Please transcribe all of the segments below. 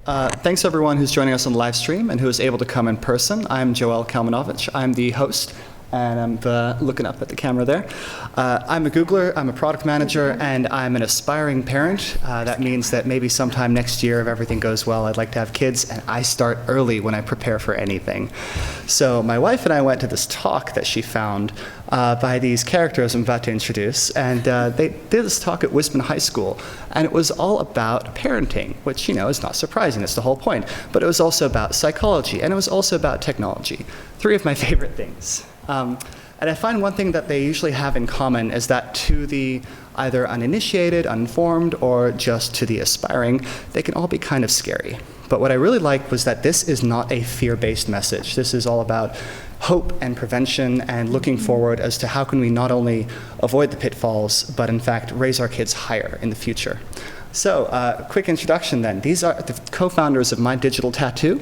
Thanks everyone who's joining us on the live stream and who is able to come in person. I'm Joel Kalmanovich. I'm the host, and I'm looking up at the camera there. I'm a Googler, I'm a product manager, and I'm an aspiring parent. That means that maybe sometime next year, if everything goes well, I'd like to have kids, and I start early when I prepare for anything. So my wife and I went to this talk that she found by these characters I'm about to introduce, and they did this talk at Wisman High School, and it was all about parenting, which, you know, is not surprising, that's the whole point, but it was also about psychology, and it was also about technology. Three of my favorite things. And I find one thing that they usually have in common is that to the either uninitiated, uninformed, or just to the aspiring, they can all be kind of scary. But what I really liked was that this is not a fear-based message. This is all about hope and prevention and looking forward as to how can we not only avoid the pitfalls, but in fact raise our kids higher in the future. So, quick introduction then. These are the co-founders of My Digital Tattoo.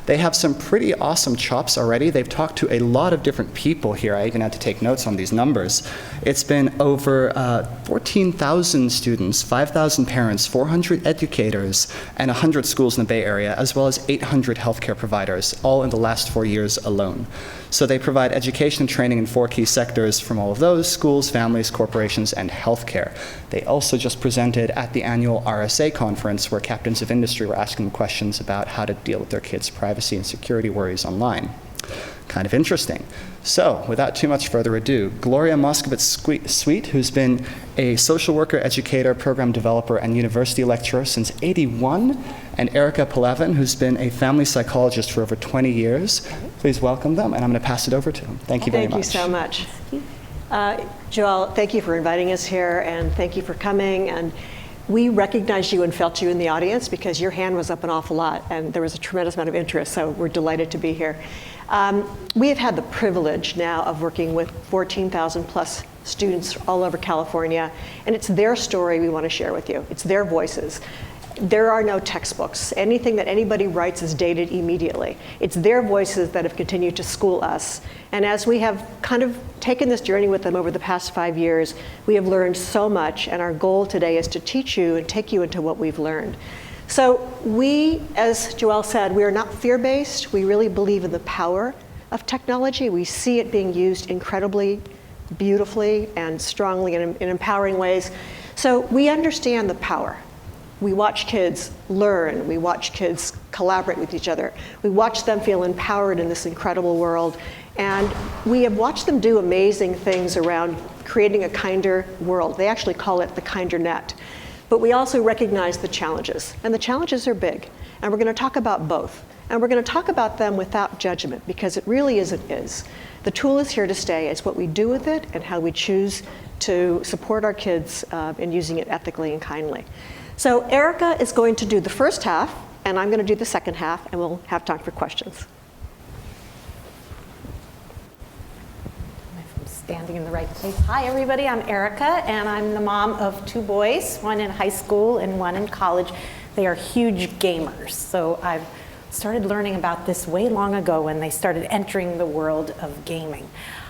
They have some pretty awesome chops already. They've talked to a lot of different people here. I even had to take notes on these numbers. It's been over 14,000 students, 5,000 parents, 400 educators, and 100 schools in the Bay Area, as well as 800 healthcare providers, all in the last 4 years alone. So they provide education and training in 4 key sectors from all of those: schools, families, corporations, and healthcare. They also just presented at the annual RSA conference where captains of industry were asking questions about how to deal with their kids' privacy and security worries online. Kind of interesting. So, without too much further ado, Gloria Moskowitz-Sweet, who's been a social worker, educator, program developer, and university lecturer since '81, and Erica Palavin, who's been a family psychologist for over 20 years. Please welcome them, and I'm going to pass it over to them. Thank you very much. Thank you so much. Joel, thank you for inviting us here, and thank you for coming. And we recognized you and felt you in the audience because your hand was up an awful lot, and there was a tremendous amount of interest, so we're delighted to be here. We have had the privilege now of working with 14,000 plus students all over California, and it's their story we want to share with you. It's their voices. There are no textbooks. Anything that anybody writes is dated immediately. It's their voices that have continued to school us. And as we have kind of taken this journey with them over the past 5 years, we have learned so much, and our goal today is to teach you and take you into what we've learned. So we, as Joel said, we are not fear-based. We really believe in the power of technology. We see it being used incredibly beautifully and strongly in empowering ways. So we understand the power. We watch kids learn. We watch kids collaborate with each other. We watch them feel empowered in this incredible world. And we have watched them do amazing things around creating a kinder world. They actually call it the kinder net. But we also recognize the challenges. And the challenges are big. And we're going to talk about both. And we're going to talk about them without judgment, because it really is. The tool is here to stay. It's what we do with it and how we choose to support our kids in using it ethically and kindly. So Erica is going to do the first half, and I'm going to do the second half, and we'll have time for questions. If I'm standing in the right place. Hi, everybody. I'm Erica, and I'm the mom of 2 boys, one in high school and one in college. They are huge gamers. So I've started learning about this way long ago when they started entering the world of gaming.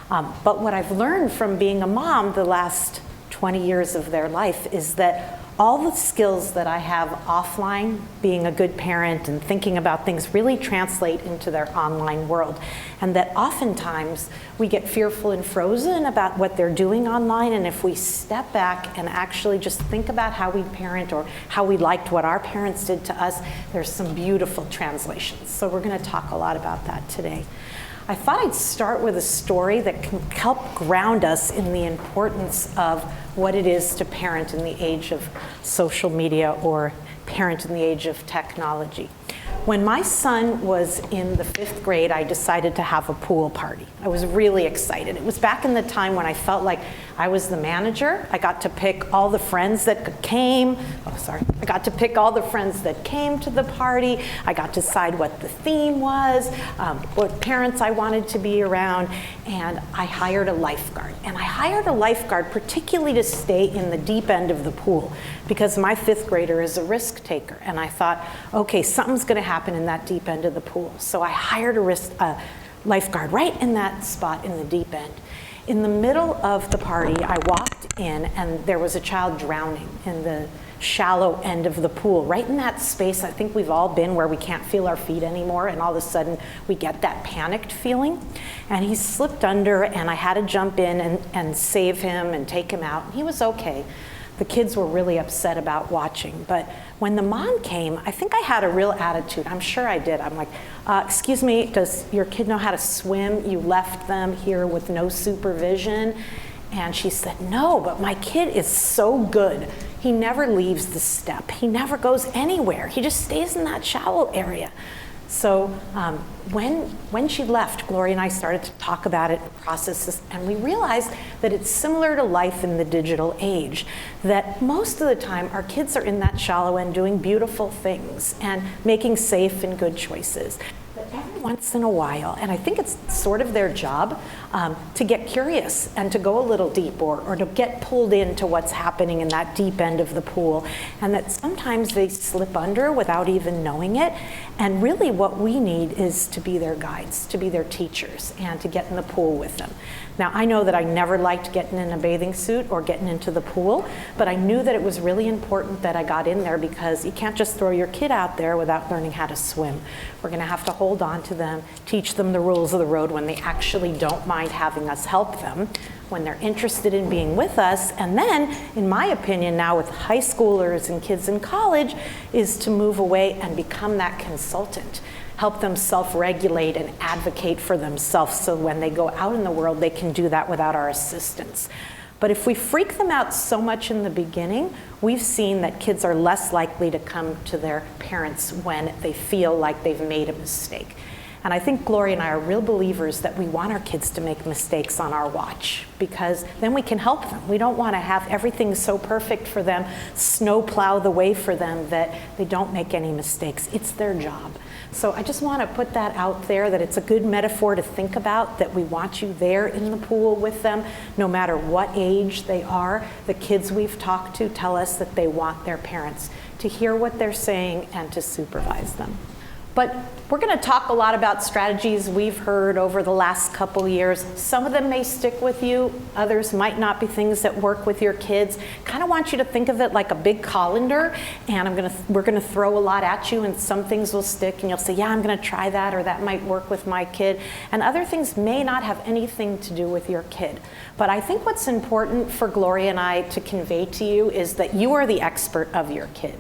But what I've learned from being a mom the last 20 years of their life is that all the skills that I have offline, being a good parent and thinking about things, really translate into their online world. And that oftentimes we get fearful and frozen about what they're doing online, and if we step back and actually just think about how we parent or how we liked what our parents did to us, there's some beautiful translations. So we're going to talk a lot about that today. I thought I'd start with a story that can help ground us in the importance of what it is to parent in the age of social media or parent in the age of technology. When my son was in the 5th grade, I decided to have a pool party. I was really excited. It was back in the time when I felt like I was the manager. I got to pick all the friends that came. I got to pick all the friends that came to the party. I got to decide what the theme was, what parents I wanted to be around, and I hired a lifeguard. And I hired a lifeguard particularly to stay in the deep end of the pool because my 5th grader is a risk taker. And I thought, okay, something's going to happen in that deep end of the pool. So I hired a lifeguard right in that spot in the deep end. In the middle of the party, I walked in and there was a child drowning in the shallow end of the pool, right in that space I think we've all been where we can't feel our feet anymore, and all of a sudden we get that panicked feeling. And he slipped under, and I had to jump in and save him and take him out. He was okay. The kids were really upset about watching. But when the mom came, I think I had a real attitude. I'm sure I did. I'm like, excuse me, does your kid know how to swim? You left them here with no supervision? And she said, no, but my kid is so good. He never leaves the step. He never goes anywhere. He just stays in that shallow area. So when she left, Gloria and I started to talk about it, process this, and we realized that it's similar to life in the digital age, that most of the time our kids are in that shallow end doing beautiful things and making safe and good choices. But every once in a while, and I think it's sort of their job, to get curious and to go a little deep, or to get pulled into what's happening in that deep end of the pool, and that sometimes they slip under without even knowing it. And really what we need is to be their guides, to be their teachers, and to get in the pool with them. Now, I know that I never liked getting in a bathing suit or getting into the pool, but I knew that it was really important that I got in there, because you can't just throw your kid out there without learning how to swim. We're gonna have to hold on to them, teach them the rules of the road when they actually don't mind having us help them, when they're interested in being with us. And then, in my opinion, now with high schoolers and kids in college, is to move away and become that consultant. Help them self-regulate and advocate for themselves, so when they go out in the world, they can do that without our assistance. But if we freak them out so much in the beginning, we've seen that kids are less likely to come to their parents when they feel like they've made a mistake. And I think Gloria and I are real believers that we want our kids to make mistakes on our watch, because then we can help them. We don't want to have everything so perfect for them, snowplow the way for them, that they don't make any mistakes. It's their job. So I just want to put that out there, that it's a good metaphor to think about, that we want you there in the pool with them, no matter what age they are. The kids we've talked to tell us that they want their parents to hear what they're saying and to supervise them. But we're going to talk a lot about strategies we've heard over the last couple years. Some of them may stick with you. Others might not be things that work with your kids. Kind of want you to think of it like a big colander, and we're going to throw a lot at you, and some things will stick, and you'll say, yeah, I'm going to try that, or that might work with my kid. And other things may not have anything to do with your kid. But I think what's important for Gloria and I to convey to you is that you are the expert of your kid.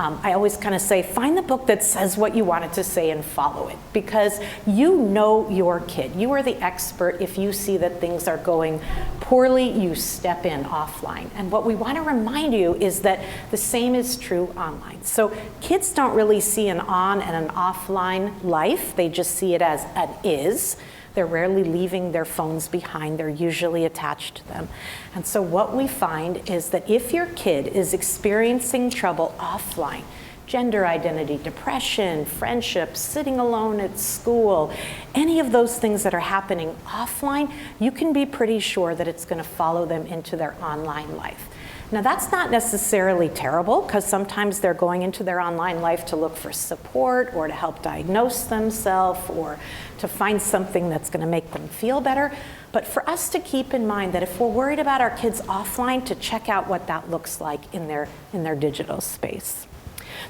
I always kind of say, find the book that says what you want it to say and follow it, because you know your kid. You are the expert. If you see that things are going poorly, you step in offline. And what we want to remind you is that the same is true online. So kids don't really see an on and an offline life. They just see it as an is. They're rarely leaving their phones behind. They're usually attached to them. And so what we find is that if your kid is experiencing trouble offline, gender identity, depression, friendships, sitting alone at school, any of those things that are happening offline, you can be pretty sure that it's going to follow them into their online life. Now, that's not necessarily terrible, because sometimes they're going into their online life to look for support, or to help diagnose themselves, or to find something that's going to make them feel better. But for us to keep in mind that if we're worried about our kids offline, to check out what that looks like in their digital space.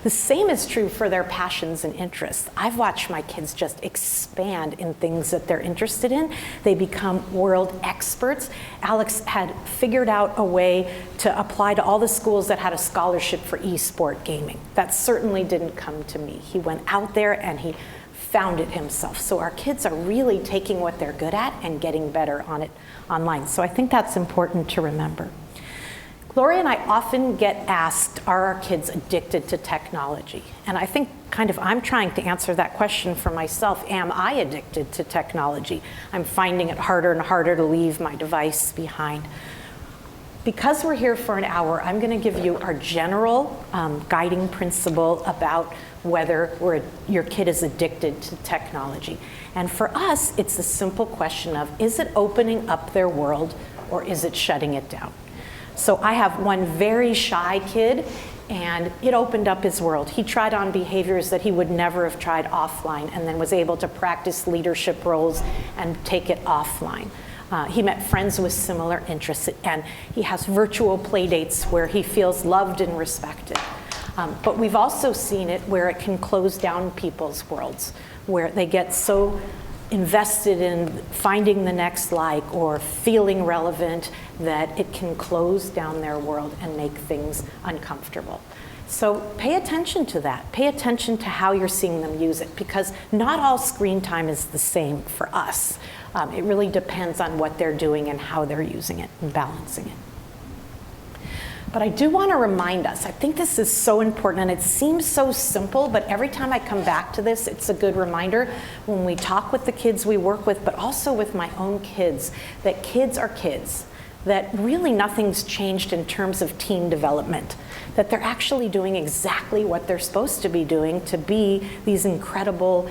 The same is true for their passions and interests. I've watched my kids just expand in things that they're interested in. They become world experts. Alex had figured out a way to apply to all the schools that had a scholarship for e-sport gaming. That certainly didn't come to me. He went out there and he found it himself. So our kids are really taking what they're good at and getting better on it online. So I think that's important to remember. Gloria and I often get asked, are our kids addicted to technology? And I think I'm trying to answer that question for myself. Am I addicted to technology? I'm finding it harder and harder to leave my device behind. Because we're here for an hour, I'm going to give you our general guiding principle about whether your kid is addicted to technology. And for us, it's the simple question of, is it opening up their world, or is it shutting it down? So I have one very shy kid, and it opened up his world. He tried on behaviors that he would never have tried offline, and then was able to practice leadership roles and take it offline. He met friends with similar interests, and he has virtual play dates where he feels loved and respected. But we've also seen it where it can close down people's worlds, where they get so invested in finding the next like or feeling relevant that it can close down their world and make things uncomfortable. So pay attention to that. Pay attention to how you're seeing them use it, because not all screen time is the same for us. It really depends on what they're doing and how they're using it and balancing it. But I do want to remind us, I think this is so important, and it seems so simple, but every time I come back to this, it's a good reminder when we talk with the kids we work with, but also with my own kids, that kids are kids, that really nothing's changed in terms of teen development, that they're actually doing exactly what they're supposed to be doing to be these incredible,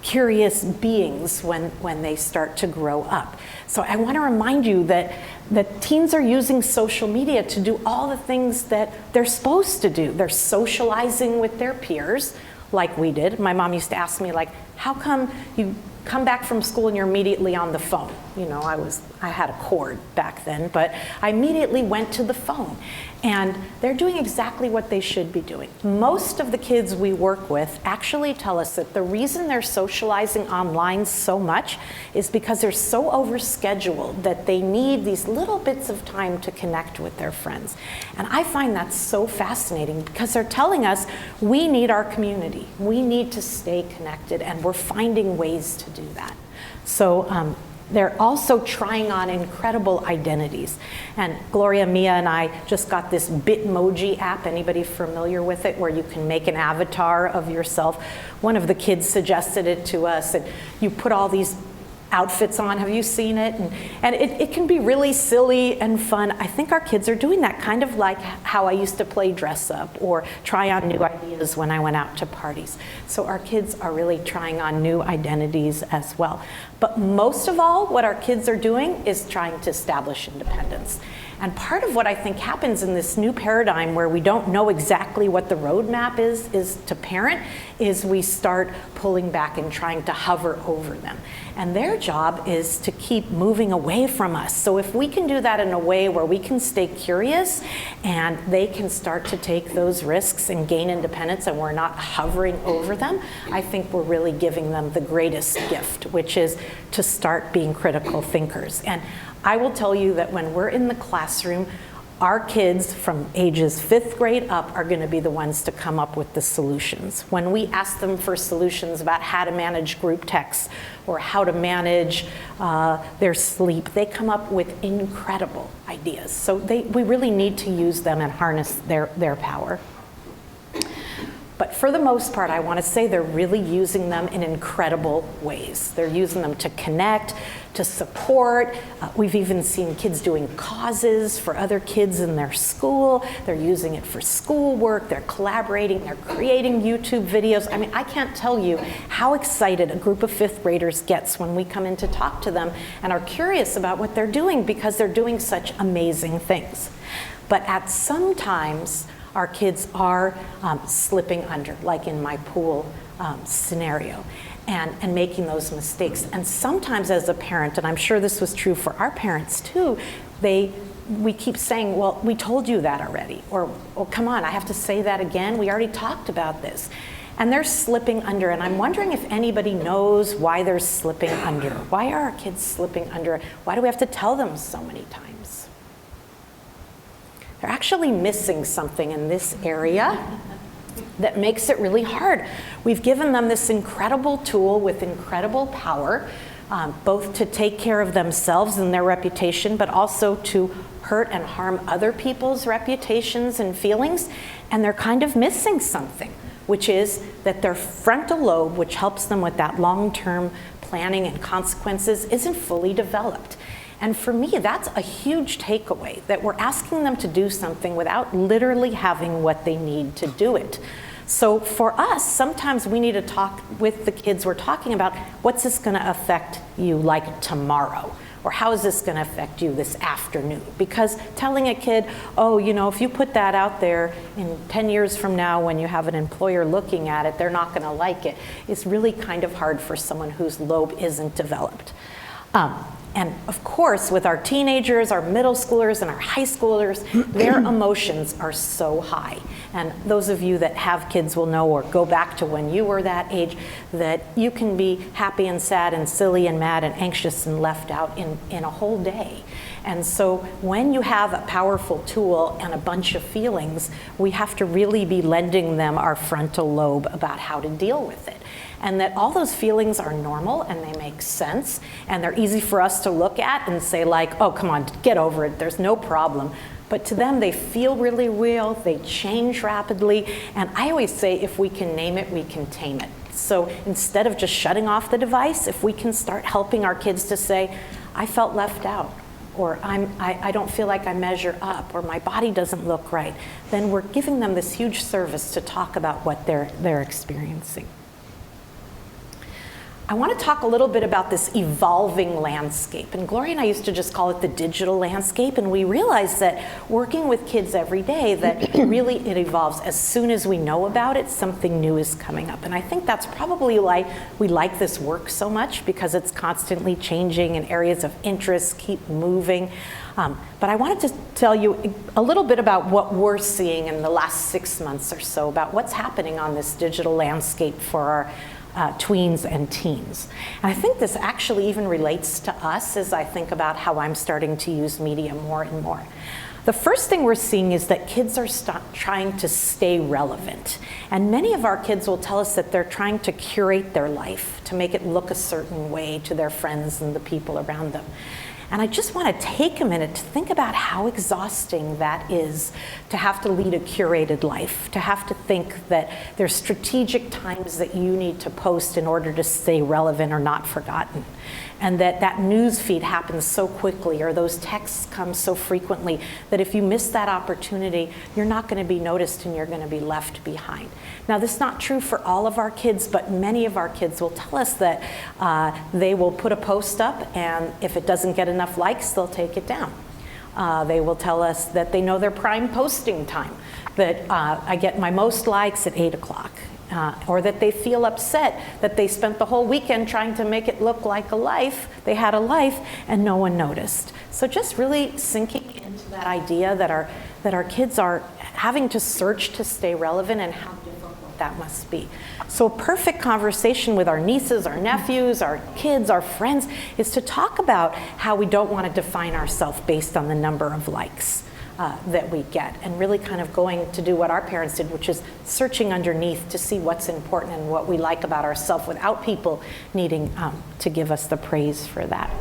curious beings when they start to grow up. So I want to remind you that teens are using social media to do all the things that they're supposed to do. They're socializing with their peers, like we did. My mom used to ask me, like, how come you come back from school and you're immediately on the phone? You know, I had a cord back then, but I immediately went to the phone. And they're doing exactly what they should be doing. Most of the kids we work with actually tell us that the reason they're socializing online so much is because they're so overscheduled that they need these little bits of time to connect with their friends. And I find that so fascinating, because they're telling us we need our community. We need to stay connected, and we're finding ways to do that. So they're also trying on incredible identities. And Gloria, Mia, and I just got this Bitmoji app. Anybody familiar with it, where you can make an avatar of yourself? One of the kids suggested it to us, and you put all these outfits on. Have you seen it? And it can be really silly and fun. I think our kids are doing that, kind of like how I used to play dress up or try on new ideas when I went out to parties. So our kids are really trying on new identities as well. But most of all, what our kids are doing is trying to establish independence. And part of what I think happens in this new paradigm, where we don't know exactly what the roadmap is to parent, is we start pulling back and trying to hover over them. And their job is to keep moving away from us. So if we can do that in a way where we can stay curious and they can start to take those risks and gain independence, and we're not hovering over them, I think we're really giving them the greatest gift, which is to start being critical thinkers. And I will tell you that when we're in the classroom, our kids from ages 5th grade up are going to be the ones to come up with the solutions. When we ask them for solutions about how to manage group texts or how to manage their sleep, they come up with incredible ideas. So we really need to use them and harness their power. But for the most part, I want to say they're really using them in incredible ways. They're using them to connect, to support. We've even seen kids doing causes for other kids in their school. They're using it for schoolwork. They're collaborating. They're creating YouTube videos. I mean, I can't tell you how excited a group of 5th graders gets when we come in to talk to them and are curious about what they're doing, because they're doing such amazing things. But at some times, our kids are slipping under, like in my pool scenario, and making those mistakes. And sometimes as a parent, and I'm sure this was true for our parents too, we keep saying, well, we told you that already, or, oh, come on, I have to say that again? We already talked about this. And they're slipping under, and I'm wondering if anybody knows why they're slipping under. Why are our kids slipping under? Why do we have to tell them so many times? They're actually missing something in this area that makes it really hard. We've given them this incredible tool with incredible power, both to take care of themselves and their reputation, but also to hurt and harm other people's reputations and feelings. And they're kind of missing something, which is that their frontal lobe, which helps them with that long-term planning and consequences, isn't fully developed. And for me, that's a huge takeaway, that we're asking them to do something without literally having what they need to do it. So for us, sometimes we need to talk with the kids we're talking about, what's this going to affect you like tomorrow? Or how is this going to affect you this afternoon? Because telling a kid, oh, you know, if you put that out there in 10 years from now when you have an employer looking at it, they're not going to like it, is really kind of hard for someone whose lobe isn't developed. And of course, with our teenagers, our middle schoolers, and our high schoolers, their emotions are so high. And those of you that have kids will know, or go back to when you were that age, that you can be happy and sad and silly and mad and anxious and left out in a whole day. And so when you have a powerful tool and a bunch of feelings, we have to really be lending them our frontal lobe about how to deal with it. And that all those feelings are normal and they make sense and they're easy for us to look at and say like, oh, come on, get over it, there's no problem. But to them, they feel really real, they change rapidly, and I always say if we can name it, we can tame it. So instead of just shutting off the device, if we can start helping our kids to say, I felt left out, or I don't feel like I measure up, or my body doesn't look right, then we're giving them this huge service to talk about what they're experiencing. I want to talk a little bit about this evolving landscape. And Gloria and I used to just call it the digital landscape, and we realized that working with kids every day, that really it evolves. As soon as we know about it, something new is coming up. And I think that's probably why we like this work so much, because it's constantly changing and areas of interest keep moving. But I wanted to tell you a little bit about what we're seeing in the last 6 months or so, about what's happening on this digital landscape for our tweens and teens. And I think this actually even relates to us as I think about how I'm starting to use media more and more. The first thing we're seeing is that kids are trying to stay relevant. And many of our kids will tell us that they're trying to curate their life to make it look a certain way to their friends and the people around them. And I just want to take a minute to think about how exhausting that is, to have to lead a curated life, to have to think that there's strategic times that you need to post in order to stay relevant or not forgotten. And that news feed happens so quickly, or those texts come so frequently, that if you miss that opportunity, you're not going to be noticed and you're going to be left behind. Now, this is not true for all of our kids, but many of our kids will tell us that they will put a post up, and if it doesn't get enough likes, they'll take it down. They will tell us that they know their prime posting time, that I get my most likes at 8 o'clock. Or that they feel upset that they spent the whole weekend trying to make it look like they had a life, and no one noticed. So just really sinking into that idea that our kids are having to search to stay relevant, and how difficult that must be. So a perfect conversation with our nieces, our nephews, our kids, our friends, is to talk about how we don't want to define ourselves based on the number of likes that we get, and really kind of going to do what our parents did, which is searching underneath to see what's important and what we like about ourselves without people needing to give us the praise for that.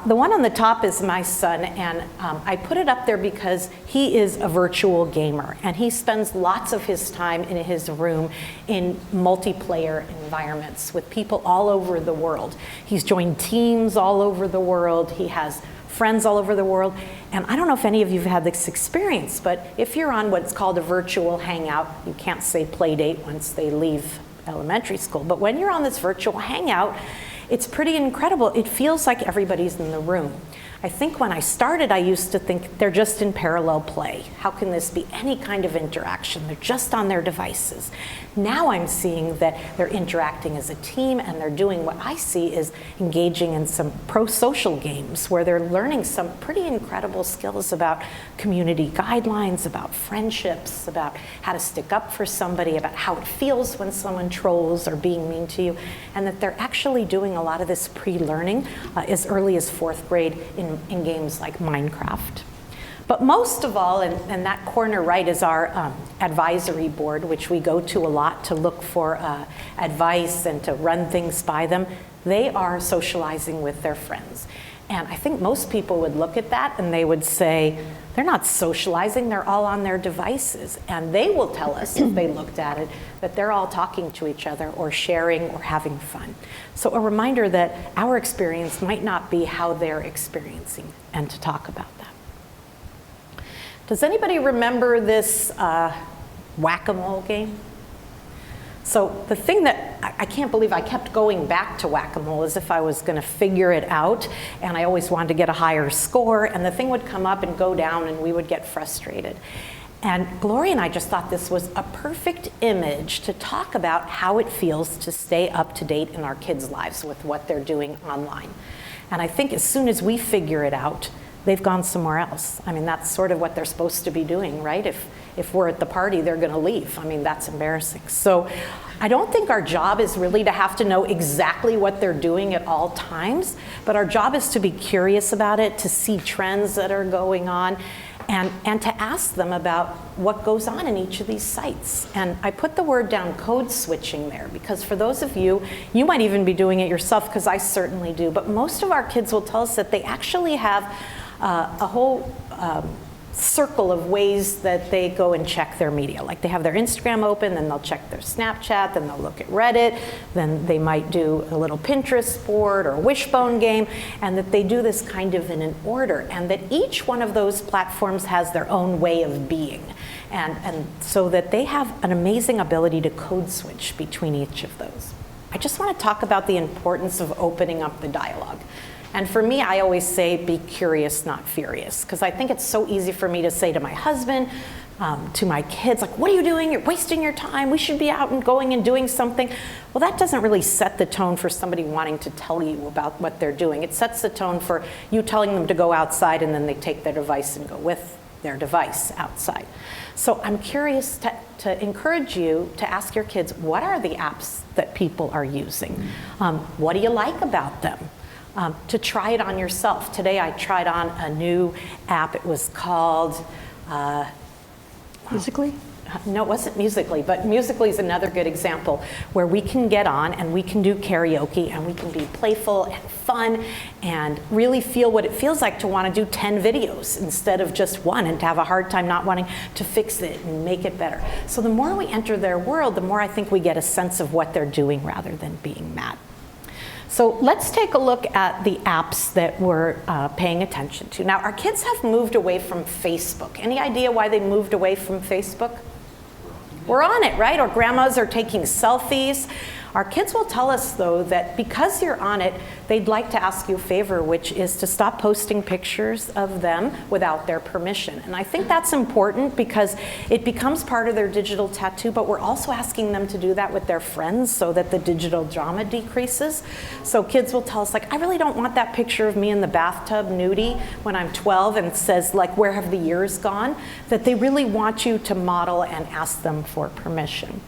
The one on the top is my son, and I put it up there because he is a virtual gamer, and he spends lots of his time in his room in multiplayer environments with people all over the world. He's joined teams all over the world. He has friends all over the world. And I don't know if any of you have had this experience, but if you're on what's called a virtual hangout, you can't say play date once they leave elementary school, but when you're on this virtual hangout, it's pretty incredible. It feels like everybody's in the room. I think when I started, I used to think they're just in parallel play. How can this be any kind of interaction? They're just on their devices. Now I'm seeing that they're interacting as a team, and they're doing what I see is engaging in some pro-social games where they're learning some pretty incredible skills about community guidelines, about friendships, about how to stick up for somebody, about how it feels when someone trolls or being mean to you, and that they're actually doing a lot of this pre-learning as early as 4th grade in games like Minecraft. But most of all, and that corner right is our advisory board, which we go to a lot to look for advice and to run things by them. They are socializing with their friends. And I think most people would look at that and they would say, they're not socializing, they're all on their devices. And they will tell us, if they looked at it, that they're all talking to each other or sharing or having fun. So a reminder that our experience might not be how they're experiencing, and to talk about that. Does anybody remember this whack-a-mole game? So the thing that I can't believe I kept going back to whack-a-mole as if I was going to figure it out, and I always wanted to get a higher score, and the thing would come up and go down and we would get frustrated. And Gloria and I just thought this was a perfect image to talk about how it feels to stay up to date in our kids' lives with what they're doing online. And I think as soon as we figure it out, they've gone somewhere else. I mean, that's sort of what they're supposed to be doing, right? If we're at the party, they're going to leave. I mean, that's embarrassing. So I don't think our job is really to have to know exactly what they're doing at all times, but our job is to be curious about it, to see trends that are going on, and to ask them about what goes on in each of these sites. And I put the word down, code switching, there, because for those of you, you might even be doing it yourself, because I certainly do, but most of our kids will tell us that they actually have a whole circle of ways that they go and check their media. Like they have their Instagram open, then they'll check their Snapchat, then they'll look at Reddit, then they might do a little Pinterest board or a wishbone game, and that they do this kind of in an order, and that each one of those platforms has their own way of being. And so that they have an amazing ability to code switch between each of those. I just want to talk about the importance of opening up the dialogue. And for me, I always say, be curious, not furious, because I think it's so easy for me to say to my husband, to my kids, like, what are you doing? You're wasting your time. We should be out and going and doing something. Well, that doesn't really set the tone for somebody wanting to tell you about what they're doing. It sets the tone for you telling them to go outside, and then they take their device and go with their device outside. So I'm curious to encourage you to ask your kids, what are the apps that people are using? What do you like about them? To try it on yourself. Today I tried on a new app. It was called Musically? No, it wasn't Musically, but Musically is another good example where we can get on and we can do karaoke and we can be playful and fun and really feel what it feels like to want to do 10 videos instead of just one, and to have a hard time not wanting to fix it and make it better. So the more we enter their world, the more I think we get a sense of what they're doing rather than being mad. So let's take a look at the apps that we're paying attention to. Now, our kids have moved away from Facebook. Any idea why they moved away from Facebook? We're on it, right? Or grandmas are taking selfies. Our kids will tell us, though, that because you're on it, they'd like to ask you a favor, which is to stop posting pictures of them without their permission. And I think that's important because it becomes part of their digital tattoo, but we're also asking them to do that with their friends so that the digital drama decreases. So kids will tell us, like, I really don't want that picture of me in the bathtub nudie when I'm 12 and it says, like, where have the years gone? That they really want you to model and ask them for permission.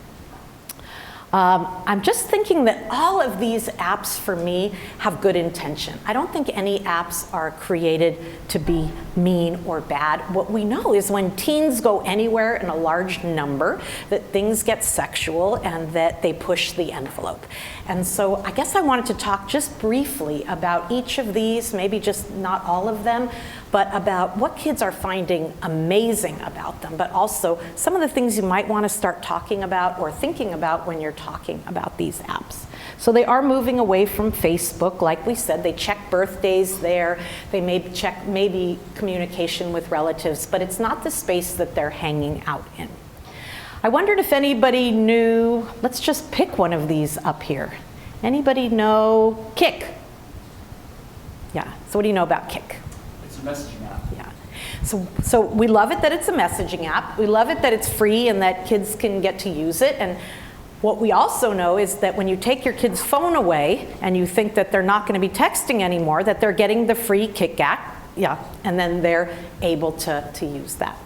I'm just thinking that all of these apps for me have good intention. I don't think any apps are created to be mean or bad. What we know is when teens go anywhere in a large number, that things get sexual and that they push the envelope. And so I guess I wanted to talk just briefly about each of these, maybe just not all of them, but about what kids are finding amazing about them, but also some of the things you might want to start talking about or thinking about when you're talking about these apps. So they are moving away from Facebook, like we said. They check birthdays there. They may check maybe communication with relatives, but it's not the space that they're hanging out in. I wondered if anybody knew, let's just pick one of these up here. Anybody know Kik? Yeah, so what do you know about Kik? It's a messaging app. Yeah. So we love it that it's a messaging app. We love it that it's free and that kids can get to use it. And what we also know is that when you take your kid's phone away and you think that they're not going to be texting anymore, that they're getting the free Kik app, yeah, and then they're able to use that.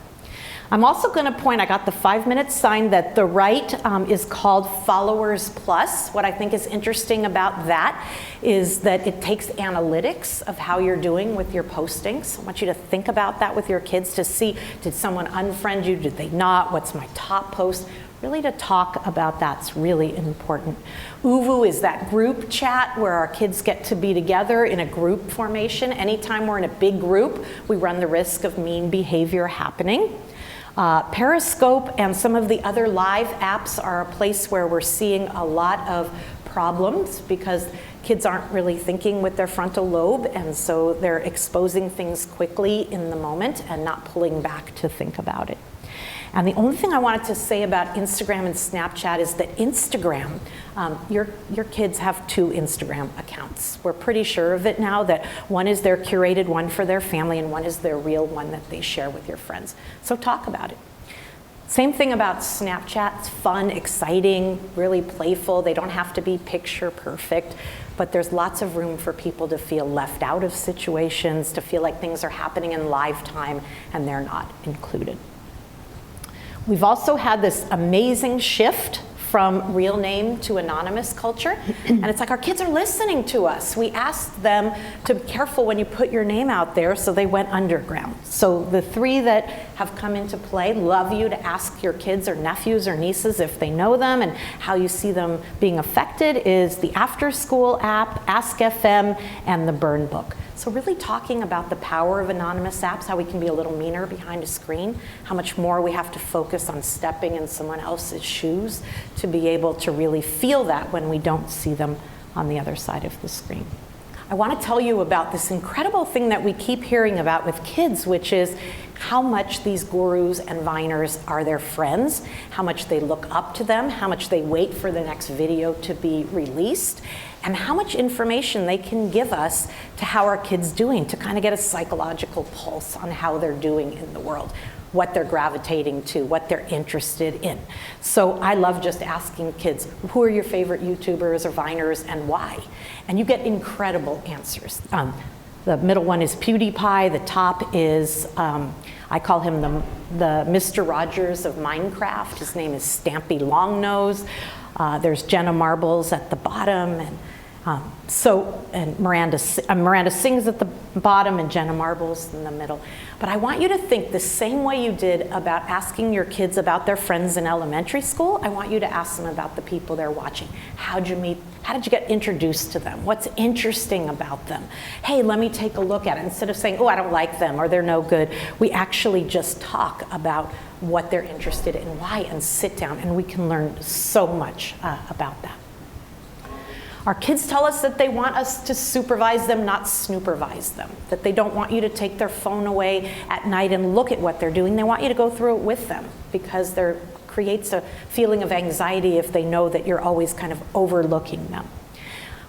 I'm also going to point, I got the 5-minute sign, that the right is called Followers Plus. What I think is interesting about that is that it takes analytics of how you're doing with your postings. I want you to think about that with your kids to see, did someone unfriend you, did they not, what's my top post? Really to talk about that's really important. Uvu is that group chat where our kids get to be together in a group formation. Anytime we're in a big group, we run the risk of mean behavior happening. Periscope and some of the other live apps are a place where we're seeing a lot of problems because kids aren't really thinking with their frontal lobe, and so they're exposing things quickly in the moment and not pulling back to think about it. And the only thing I wanted to say about Instagram and Snapchat is that Instagram, your kids have 2 Instagram accounts. We're pretty sure of it now, that one is their curated one for their family and one is their real one that they share with your friends. So talk about it. Same thing about Snapchat. It's fun, exciting, really playful. They don't have to be picture perfect, but there's lots of room for people to feel left out of situations, to feel like things are happening in live time and they're not included. We've also had this amazing shift from real name to anonymous culture. And it's like our kids are listening to us. We asked them to be careful when you put your name out there, so they went underground. So the 3 that have come into play, love you to ask your kids or nephews or nieces if they know them and how you see them being affected, is the After School app, Ask FM, and the Burn Book. So really talking about the power of anonymous apps, how we can be a little meaner behind a screen, how much more we have to focus on stepping in someone else's shoes to be able to really feel that when we don't see them on the other side of the screen. I want to tell you about this incredible thing that we keep hearing about with kids, which is how much these gurus and Viners are their friends, how much they look up to them, how much they wait for the next video to be released, and how much information they can give us to how our kids doing, to kind of get a psychological pulse on how they're doing in the world, what they're gravitating to, what they're interested in. So I love just asking kids, who are your favorite YouTubers or Viners and why? And you get incredible answers. The middle one is PewDiePie, the top is, I call him the Mr. Rogers of Minecraft. His name is Stampy Longnose. There's Jenna Marbles at the bottom, and Miranda Sings at the bottom and Jenna Marbles in the middle. But I want you to think the same way you did about asking your kids about their friends in elementary school. I want you to ask them about the people they're watching. How'd you meet? How did you get introduced to them? What's interesting about them? Hey, let me take a look at it. Instead of saying, oh, I don't like them or they're no good, we actually just talk about what they're interested in, why, and sit down, and we can learn so much about that. Our kids tell us that they want us to supervise them, not snoopervise them, that they don't want you to take their phone away at night and look at what they're doing. They want you to go through it with them, because there creates a feeling of anxiety if they know that you're always kind of overlooking them.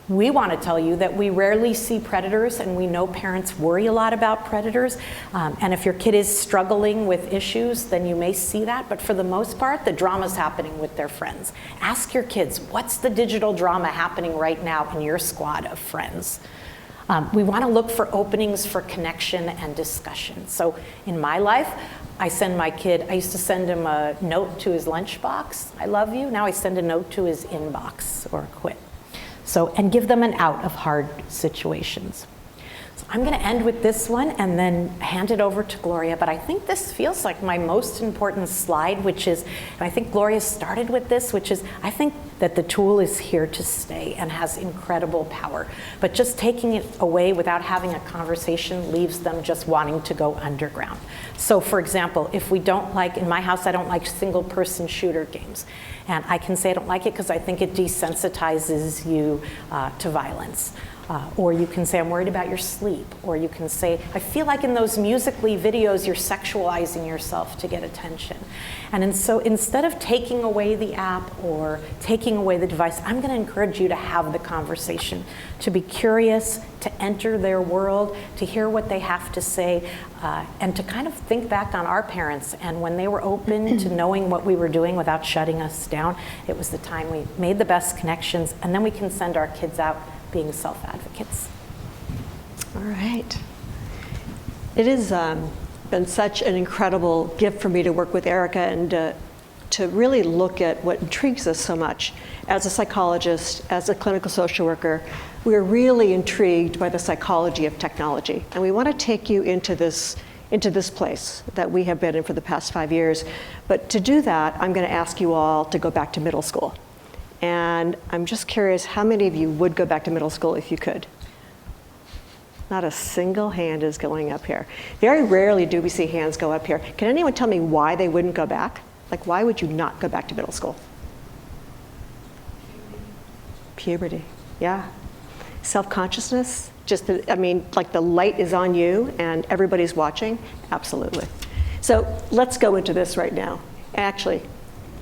We want to tell you that we rarely see predators, and we know parents worry a lot about predators. And if your kid is struggling with issues, then you may see that. But for the most part, the drama's happening with their friends. Ask your kids, what's the digital drama happening right now in your squad of friends? We want to look for openings for connection and discussion. So in my life, I send my kid, I used to send him a note to his lunchbox, I love you. Now I send a note to his inbox, or quit. So, and give them an out of hard situations. So I'm going to end with this one and then hand it over to Gloria, but I think this feels like my most important slide, which is, and I think Gloria started with this, which is, I think that the tool is here to stay and has incredible power. But just taking it away without having a conversation leaves them just wanting to go underground. So for example, if we don't like, in my house, I don't like single person shooter games. And I can say I don't like it because I think it desensitizes you to violence. Or you can say, I'm worried about your sleep. Or you can say, I feel like in those Musical.ly videos, you're sexualizing yourself to get attention. And so instead of taking away the app or taking away the device, I'm going to encourage you to have the conversation, to be curious, to enter their world, to hear what they have to say, and to kind of think back on our parents. And when they were open to knowing what we were doing without shutting us down, it was the time we made the best connections, and then we can send our kids out being self-advocates. All right. It has been such an incredible gift for me to work with Erica and to really look at what intrigues us so much. As a psychologist, as a clinical social worker, we are really intrigued by the psychology of technology. And we want to take you into this place that we have been in for the past 5 years. But to do that, I'm going to ask you all to go back to middle school. And I'm just curious, how many of you would go back to middle school if you could? Not a single hand is going up here. Very rarely do we see hands go up here. Can anyone tell me why they wouldn't go back? Like, why would you not go back to middle school? Puberty, yeah. Self-consciousness, just, like the light is on you and everybody's watching? Absolutely. So let's go into this right now. Actually,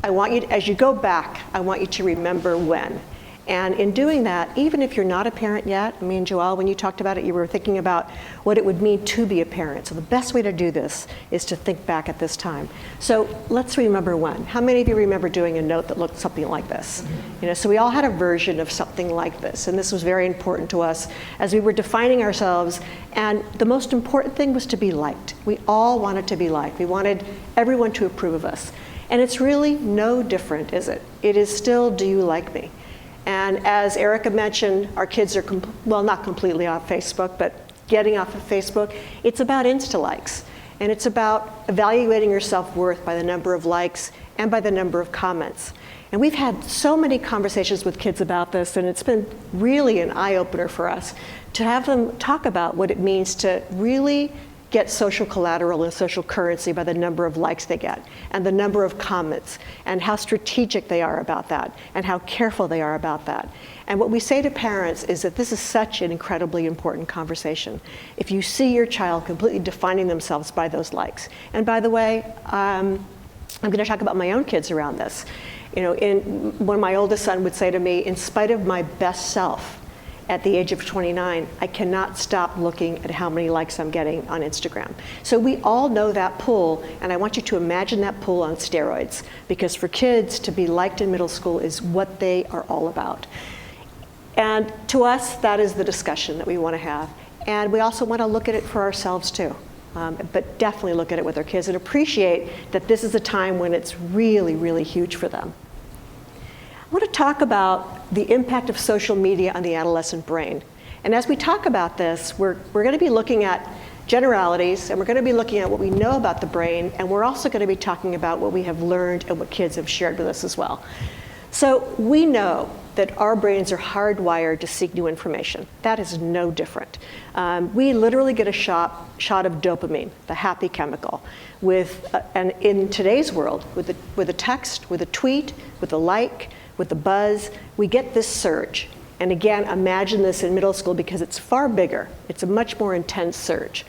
I want you to, as you go back, I want you to remember when. And in doing that, even if you're not a parent yet, I mean, Joelle, when you talked about it, you were thinking about what it would mean to be a parent. So the best way to do this is to think back at this time. So let's remember one. How many of you remember doing a note that looked something like this? You know, so we all had a version of something like this, and this was very important to us as we were defining ourselves. And the most important thing was to be liked. We all wanted to be liked. We wanted everyone to approve of us. And it's really no different, is it? It is still, do you like me? And as Erica mentioned, our kids are, well, not completely off Facebook, but getting off of Facebook. It's about Insta likes. And it's about evaluating your self-worth by the number of likes and by the number of comments. And we've had so many conversations with kids about this, and it's been really an eye-opener for us to have them talk about what it means to really get social collateral and social currency by the number of likes they get and the number of comments and how strategic they are about that and how careful they are about that. And what we say to parents is that this is such an incredibly important conversation. If you see your child completely defining themselves by those likes, and by the way, I'm going to talk about my own kids around this. You know, when my oldest son would say to me, in spite of my best self, at the age of 29, I cannot stop looking at how many likes I'm getting on Instagram. So we all know that pull, and I want you to imagine that pull on steroids, because for kids to be liked in middle school is what they are all about. And to us, that is the discussion that we want to have. And we also want to look at it for ourselves too, but definitely look at it with our kids and appreciate that this is a time when it's really, really huge for them. I want to talk about the impact of social media on the adolescent brain. And as we talk about this, we're going to be looking at generalities, and we're going to be looking at what we know about the brain, and we're also going to be talking about what we have learned and what kids have shared with us as well. So we know that our brains are hardwired to seek new information. That is no different. We literally get a shot of dopamine, the happy chemical, and in today's world, with a text, with a tweet, with a like, with the buzz, we get this surge. And again, imagine this in middle school because it's far bigger. It's a much more intense surge.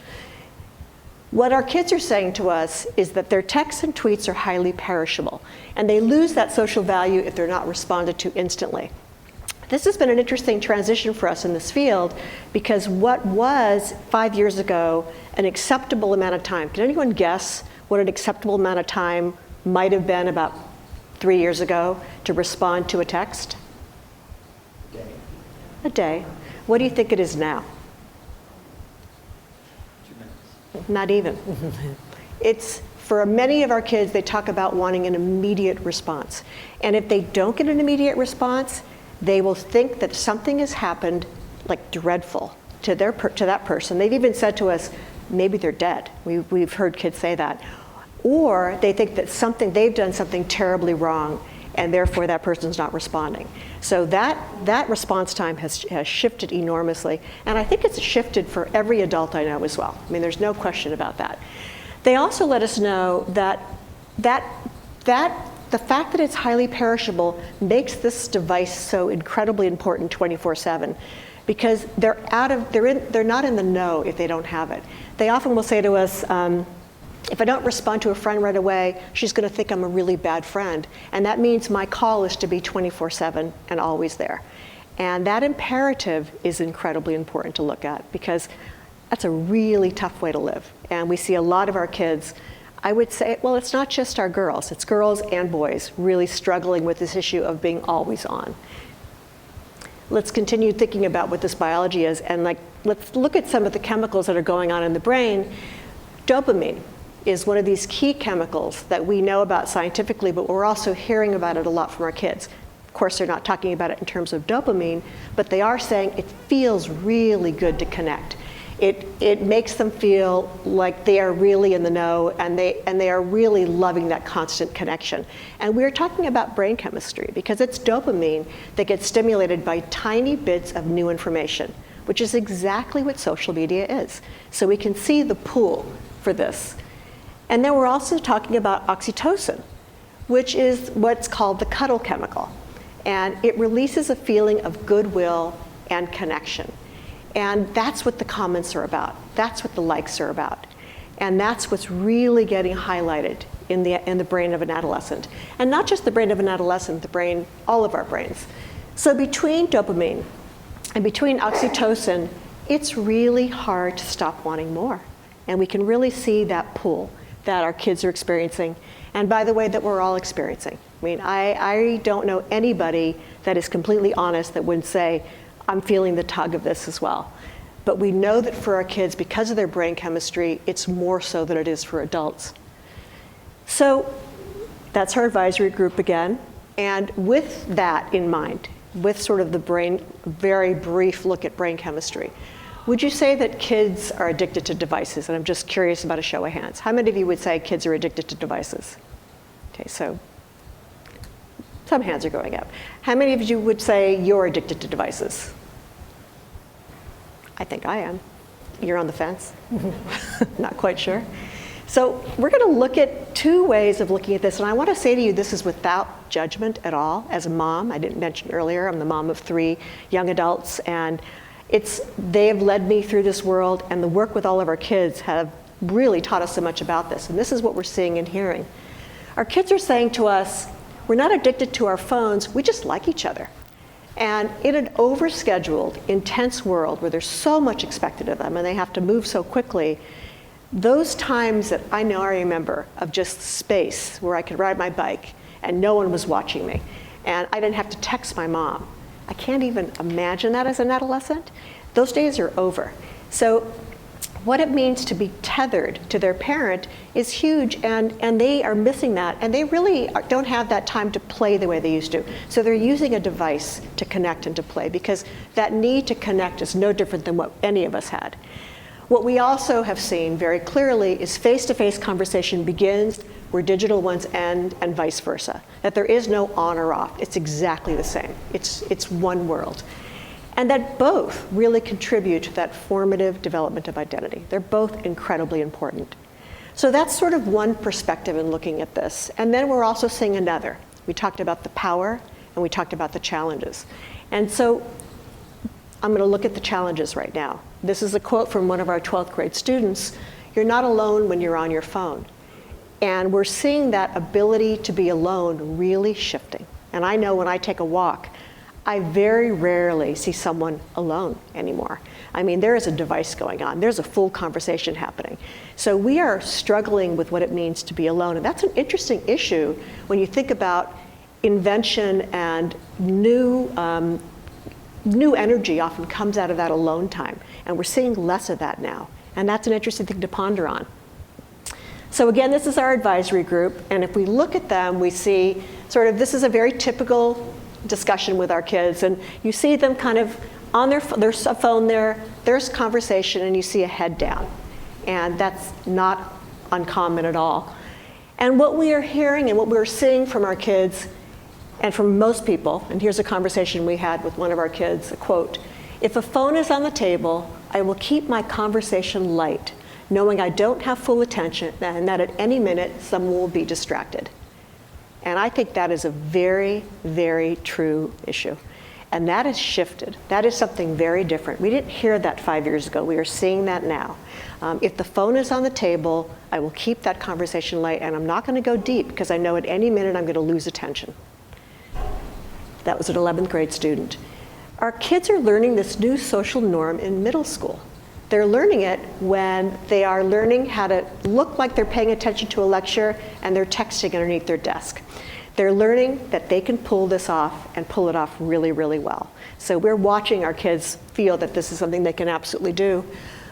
What our kids are saying to us is that their texts and tweets are highly perishable, and they lose that social value if they're not responded to instantly. This has been an interesting transition for us in this field because what was 5 years ago an acceptable amount of time, can anyone guess what an acceptable amount of time might have been about 3 years ago to respond to a text? A day. What do you think it is now? 2 minutes. Not even. It's, for many of our kids, they talk about wanting an immediate response. And if they don't get an immediate response, they will think that something has happened, like dreadful, to that person. They've even said to us, maybe they're dead. We've heard kids say that. Or they think that they've done something terribly wrong, and therefore that person's not responding. So that response time has shifted enormously, and I think it's shifted for every adult I know as well. I mean, there's no question about that. They also let us know that the fact that it's highly perishable makes this device so incredibly important 24/7, because they're not in the know if they don't have it. They often will say to us, if I don't respond to a friend right away, she's going to think I'm a really bad friend. And that means my call is to be 24/7 and always there. And that imperative is incredibly important to look at because that's a really tough way to live. And we see a lot of our kids, I would say, well, it's not just our girls, it's girls and boys really struggling with this issue of being always on. Let's continue thinking about what this biology is, and let's look at some of the chemicals that are going on in the brain. Dopamine is one of these key chemicals that we know about scientifically, but we're also hearing about it a lot from our kids. Of course, they're not talking about it in terms of dopamine, but they are saying it feels really good to connect. It makes them feel like they are really in the know, and they are really loving that constant connection. And we're talking about brain chemistry because it's dopamine that gets stimulated by tiny bits of new information, which is exactly what social media is. So we can see the pull for this. And then we're also talking about oxytocin, which is what's called the cuddle chemical. And it releases a feeling of goodwill and connection. And that's what the comments are about. That's what the likes are about. And that's what's really getting highlighted in the brain of an adolescent. And not just the brain of an adolescent, all of our brains. So between dopamine and between oxytocin, it's really hard to stop wanting more. And we can really see that pull that our kids are experiencing, and by the way, that we're all experiencing. I mean, I don't know anybody that is completely honest that wouldn't say, I'm feeling the tug of this as well. But we know that for our kids, because of their brain chemistry, it's more so than it is for adults. So that's our advisory group again. And with that in mind, with sort of the brain, very brief look at brain chemistry, would you say that kids are addicted to devices? And I'm just curious about a show of hands. How many of you would say kids are addicted to devices? Okay, so some hands are going up. How many of you would say you're addicted to devices? I think I am. You're on the fence? Not quite sure. So we're going to look at two ways of looking at this. And I want to say to you, this is without judgment at all. As a mom, I didn't mention earlier, I'm the mom of 3 young adults. And they have led me through this world. And the work with all of our kids have really taught us so much about this. And this is what we're seeing and hearing. Our kids are saying to us, we're not addicted to our phones, we just like each other. And in an overscheduled, intense world where there's so much expected of them and they have to move so quickly, those times that I remember of just space where I could ride my bike and no one was watching me and I didn't have to text my mom. I can't even imagine that as an adolescent. Those days are over. So what it means to be tethered to their parent is huge, and they are missing that, and they really don't have that time to play the way they used to. So they're using a device to connect and to play, because that need to connect is no different than what any of us had. What we also have seen very clearly is face-to-face conversation begins where digital ones end, and vice versa. That there is no on or off. It's exactly the same. It's one world. And that both really contribute to that formative development of identity. They're both incredibly important. So that's sort of one perspective in looking at this. And then we're also seeing another. We talked about the power and we talked about the challenges. And so I'm going to look at the challenges right now. This is a quote from one of our 12th grade students. You're not alone when you're on your phone. And we're seeing that ability to be alone really shifting. And I know when I take a walk, I very rarely see someone alone anymore. I mean, there is a device going on. There's a full conversation happening. So we are struggling with what it means to be alone. And that's an interesting issue when you think about invention, and new energy often comes out of that alone time. And we're seeing less of that now. And that's an interesting thing to ponder on. So again, this is our advisory group. And if we look at them, we see sort of, this is a very typical discussion with our kids, and you see them kind of on there's a phone there's conversation, and you see a head down, and that's not uncommon at all. And what we are hearing and what we're seeing from our kids and from most people, and here's a conversation we had with one of our kids, a quote, "If a phone is on the table, I will keep my conversation light, knowing I don't have full attention and that at any minute someone will be distracted." And I think that is a very, very true issue. And that has shifted. That is something very different. We didn't hear that 5 years ago. We are seeing that now. If the phone is on the table, I will keep that conversation light, and I'm not going to go deep because I know at any minute I'm going to lose attention. That was an 11th grade student. Our kids are learning this new social norm in middle school. They're learning it when they are learning how to look like they're paying attention to a lecture and they're texting underneath their desk. They're learning that they can pull this off and pull it off really, really well. So we're watching our kids feel that this is something they can absolutely do.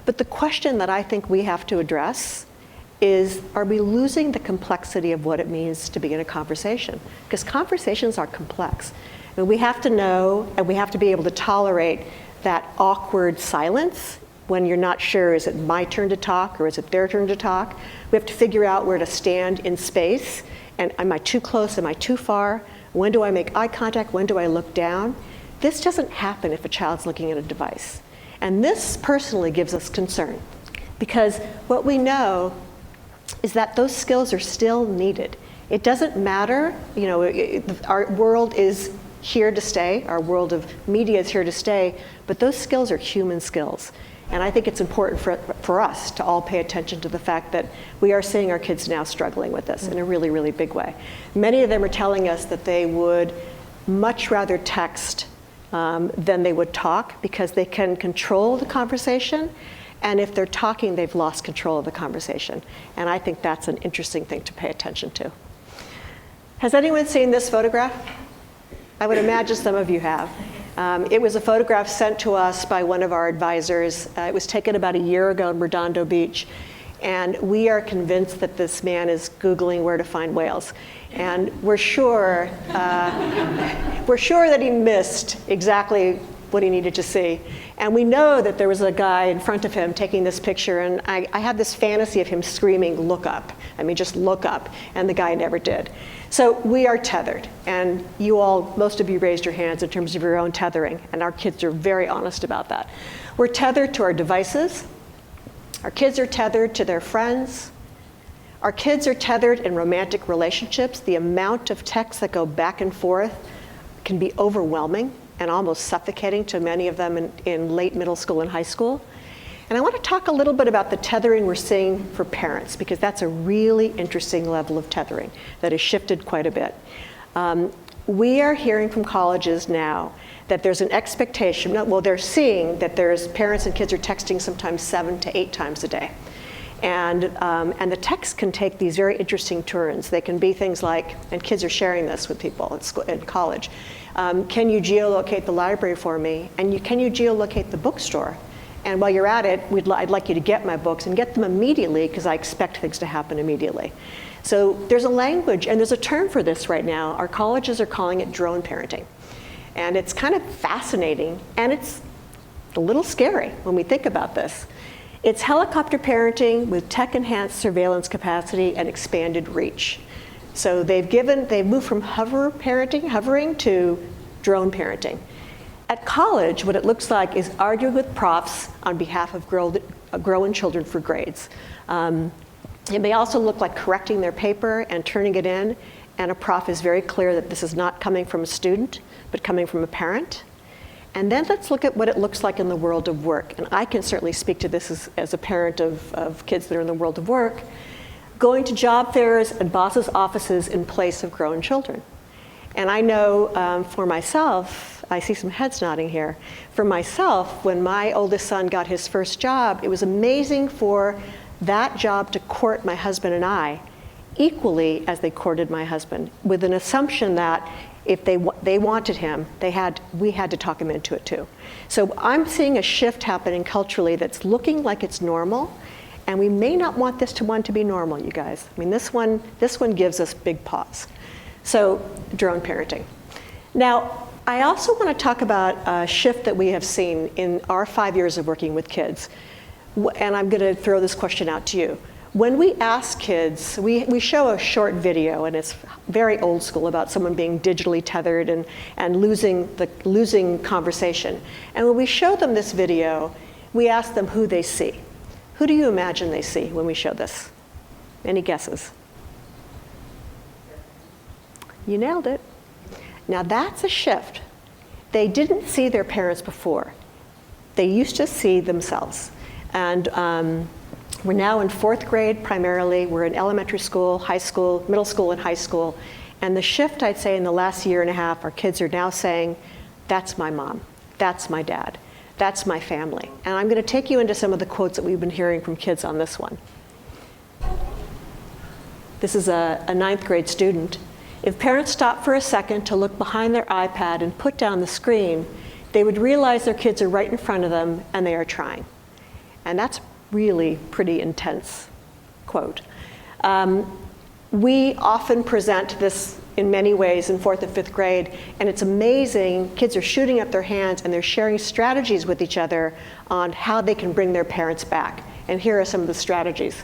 But the question that I think we have to address is, are we losing the complexity of what it means to be in a conversation? Because conversations are complex. And we have to know, and we have to be able to tolerate that awkward silence when you're not sure, is it my turn to talk or is it their turn to talk? We have to figure out where to stand in space. And am I too close? Am I too far? When do I make eye contact? When do I look down? This doesn't happen if a child's looking at a device. And this personally gives us concern, because what we know is that those skills are still needed. It doesn't matter, our world is here to stay, our world of media is here to stay, but those skills are human skills. And I think it's important for us to all pay attention to the fact that we are seeing our kids now struggling with this in a really, really big way. Many of them are telling us that they would much rather text than they would talk, because they can control the conversation. And if they're talking, they've lost control of the conversation. And I think that's an interesting thing to pay attention to. Has anyone seen this photograph? I would imagine some of you have. It was a photograph sent to us by one of our advisors. It was taken about a year ago in Redondo Beach. And we are convinced that this man is Googling where to find whales. And we're sure that he missed exactly what he needed to see. And we know that there was a guy in front of him taking this picture, and I had this fantasy of him screaming, "Look up." I mean, just look up, and the guy never did. So we are tethered, and you all, most of you raised your hands in terms of your own tethering, and our kids are very honest about that. We're tethered to our devices. Our kids are tethered to their friends. Our kids are tethered in romantic relationships. The amount of texts that go back and forth can be overwhelming and almost suffocating to many of them in late middle school and high school. And I want to talk a little bit about the tethering we're seeing for parents, because that's a really interesting level of tethering that has shifted quite a bit. We are hearing from colleges now that there's an expectation, well, they're seeing that there's parents and kids are texting sometimes 7 to 8 times a day. And the texts can take these very interesting turns. They can be things like, and kids are sharing this with people at school, in college, can you geolocate the library for me? And can you geolocate the bookstore? And while you're at it, I'd like you to get my books and get them immediately, because I expect things to happen immediately. So there's a language, and there's a term for this right now. Our colleges are calling it drone parenting. And it's kind of fascinating, and it's a little scary when we think about this. It's helicopter parenting with tech-enhanced surveillance capacity and expanded reach. So they've moved from hovering to drone parenting. At college, what it looks like is arguing with profs on behalf of growing children for grades. It may also look like correcting their paper and turning it in, and a prof is very clear that this is not coming from a student, but coming from a parent. And then let's look at what it looks like in the world of work. And I can certainly speak to this as a parent of kids that are in the world of work. Going to job fairs and bosses' offices in place of grown children. And I know for myself, I see some heads nodding here. For myself, when my oldest son got his first job, it was amazing for that job to court my husband and I equally as they courted my husband, with an assumption that if they wanted him, we had to talk him into it too. So I'm seeing a shift happening culturally that's looking like it's normal, and we may not want this one to be normal, you guys. I mean, this one gives us big pause. So drone parenting. Now, I also want to talk about a shift that we have seen in our 5 years of working with kids, and I'm going to throw this question out to you. When we ask kids, we show a short video, and it's very old school, about someone being digitally tethered and losing conversation. And when we show them this video, we ask them who they see. Who do you imagine they see when we show this? Any guesses? You nailed it. Now that's a shift. They didn't see their parents before. They used to see themselves. And we're now in 4th grade primarily. We're in elementary school, high school, middle school, and high school. And the shift, I'd say, in the last year and a half, our kids are now saying, that's my mom, that's my dad, that's my family. And I'm going to take you into some of the quotes that we've been hearing from kids on this one. This is a 9th grade student. If parents stopped for a second to look behind their iPad and put down the screen, they would realize their kids are right in front of them and they are trying. And that's really pretty intense quote. We often present this in many ways in 4th and 5th grade, and it's amazing. Kids are shooting up their hands and they're sharing strategies with each other on how they can bring their parents back. And here are some of the strategies.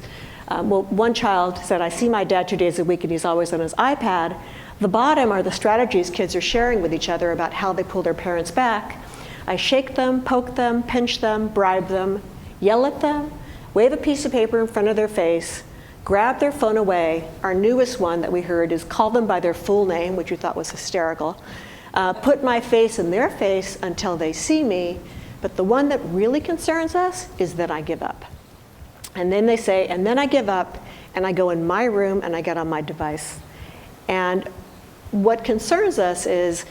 Well, one child said, I see my dad 2 days a week and he's always on his iPad. The bottom are the strategies kids are sharing with each other about how they pull their parents back. I shake them, poke them, pinch them, bribe them, yell at them, wave a piece of paper in front of their face, grab their phone away. Our newest one that we heard is call them by their full name, which we thought was hysterical. Put my face in their face until they see me. But the one that really concerns us is that I give up. And then they say, and then I give up, and I go in my room and I get on my device. And what concerns us is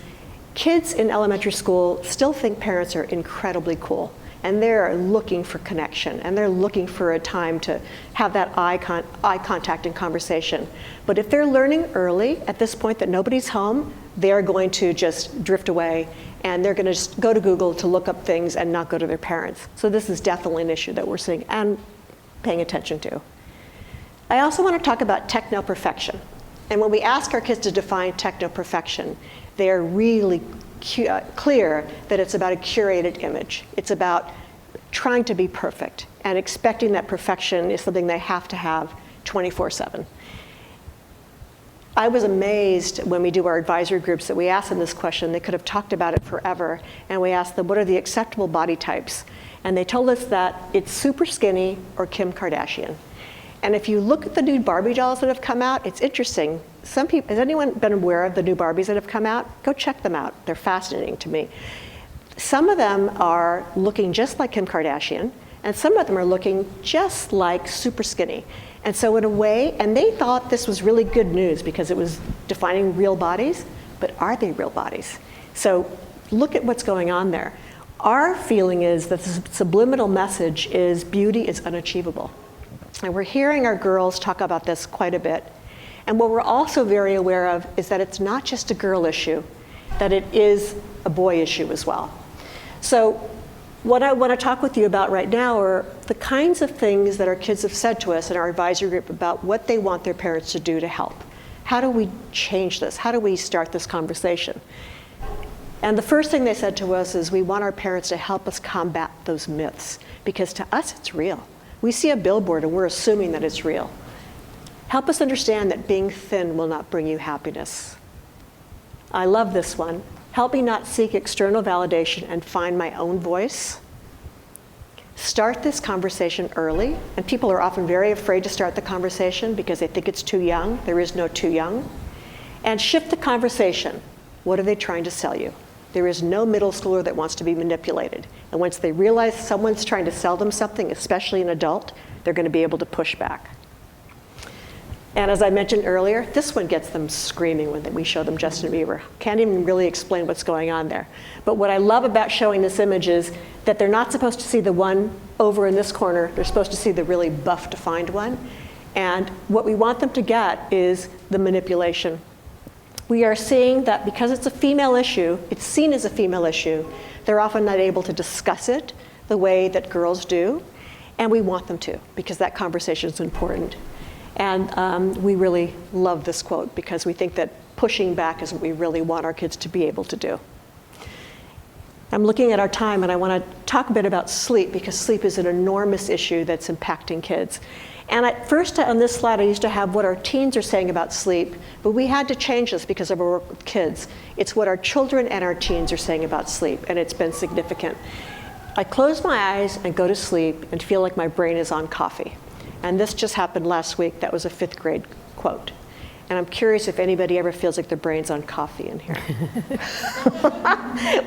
Kids in elementary school still think parents are incredibly cool, and they're looking for connection, and they're looking for a time to have that eye contact and conversation. But if they're learning early at this point that nobody's home, they're going to just drift away, and they're going to just go to Google to look up things and not go to their parents. So this is definitely an issue that we're seeing and paying attention to. I also want to talk about techno-perfection. And when we ask our kids to define techno-perfection, they are really clear that it's about a curated image. It's about trying to be perfect and expecting that perfection is something they have to have 24/7. I was amazed when we do our advisory groups that we asked them this question. They could have talked about it forever. And we asked them, what are the acceptable body types? And they told us that it's super skinny or Kim Kardashian. And if you look at the new Barbie dolls that have come out, it's interesting. Some people, has anyone been aware of the new Barbies that have come out? Go check them out. They're fascinating to me. Some of them are looking just like Kim Kardashian, and some of them are looking just like super skinny. And so in a way, and they thought this was really good news because it was defining real bodies, but are they real bodies? So look at what's going on there. Our feeling is that the subliminal message is beauty is unachievable. And we're hearing our girls talk about this quite a bit. And what we're also very aware of is that it's not just a girl issue, that it is a boy issue as well. So what I want to talk with you about right now are the kinds of things that our kids have said to us in our advisory group about what they want their parents to do to help. How do we change this? How do we start this conversation? And the first thing they said to us is we want our parents to help us combat those myths, because to us it's real. We see a billboard and we're assuming that it's real. Help us understand that being thin will not bring you happiness. I love this one. Help me not seek external validation and find my own voice. Start this conversation early, and people are often very afraid to start the conversation because they think it's too young. There is no too young. And shift the conversation. What are they trying to sell you? There is no middle schooler that wants to be manipulated. And once they realize someone's trying to sell them something, especially an adult, they're going to be able to push back. And as I mentioned earlier, this one gets them screaming when we show them Justin Bieber. Can't even really explain what's going on there. But what I love about showing this image is that they're not supposed to see the one over in this corner. They're supposed to see the really buff, defined one. And what we want them to get is the manipulation. We are seeing that because it's a female issue, it's seen as a female issue, they're often not able to discuss it the way that girls do. And we want them to, because that conversation is important. And we really love this quote because we think that pushing back is what we really want our kids to be able to do. I'm looking at our time and I want to talk a bit about sleep because sleep is an enormous issue that's impacting kids. And at first on this slide I used to have what our teens are saying about sleep, but we had to change this because of our work with kids. It's what our children and our teens are saying about sleep, and it's been significant. I close my eyes and go to sleep and feel like my brain is on coffee. And this just happened last week. That was a 5th grade quote. And I'm curious if anybody ever feels like their brain's on coffee in here.